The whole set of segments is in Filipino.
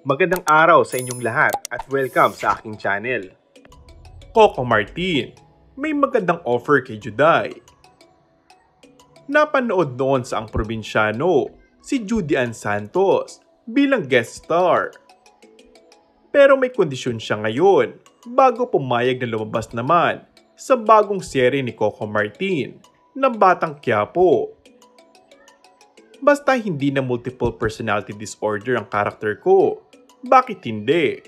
Magandang araw sa inyong lahat at welcome sa aking channel. Coco Martin, may magandang offer kay Juday. Napanood noon sa Ang Probinsyano si Judy Ann Santos bilang guest star. Pero may kondisyon siya ngayon bago pumayag na lumabas naman sa bagong serye ni Coco Martin na Batang Quiapo. Basta hindi na multiple personality disorder ang karakter ko. Bakit hindi?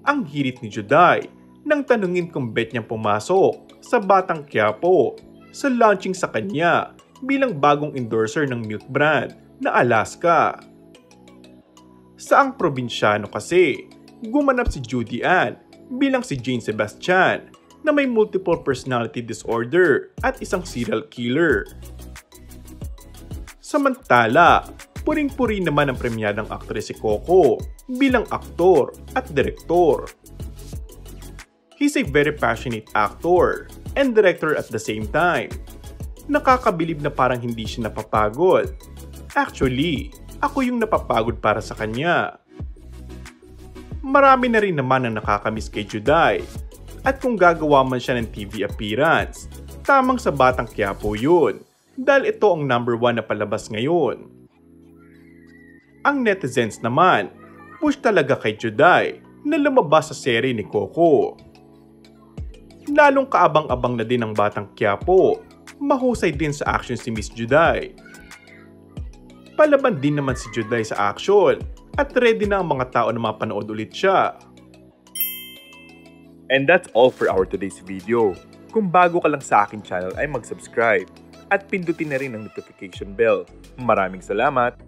Ang hirit ni Juday nang tanungin kung bet niyang pumasok sa Batang Quiapo sa launching sa kanya bilang bagong endorser ng milk brand na Alaska. Sa Ang Probinsyano kasi, gumanap si Judy Ann bilang si Jane Sebastian na may multiple personality disorder at isang serial killer. Samantala, puring-puri naman ang premyadang aktres si Coco bilang aktor at direktor. He's a very passionate actor and director at the same time. Nakakabilib na parang hindi siya napapagod. Actually, ako yung napapagod para sa kanya. Marami na rin naman ang nakakamiss kay Juday. At kung gagawa man siya ng TV appearance, tamang sa Batang Quiapo yun. Dahil ito ang #1 na palabas ngayon. Ang netizens naman, push talaga kay Juday na lumabas sa serye ni Coco. Lalong kaabang-abang na din ang Batang Quiapo, mahusay din sa action si Miss Juday. Palaban din naman si Juday sa action at ready na ang mga tao na mapanood ulit siya. And that's all for our today's video. Kung bago ka lang sa akin channel ay mag-subscribe at pindutin na rin ang notification bell. Maraming salamat!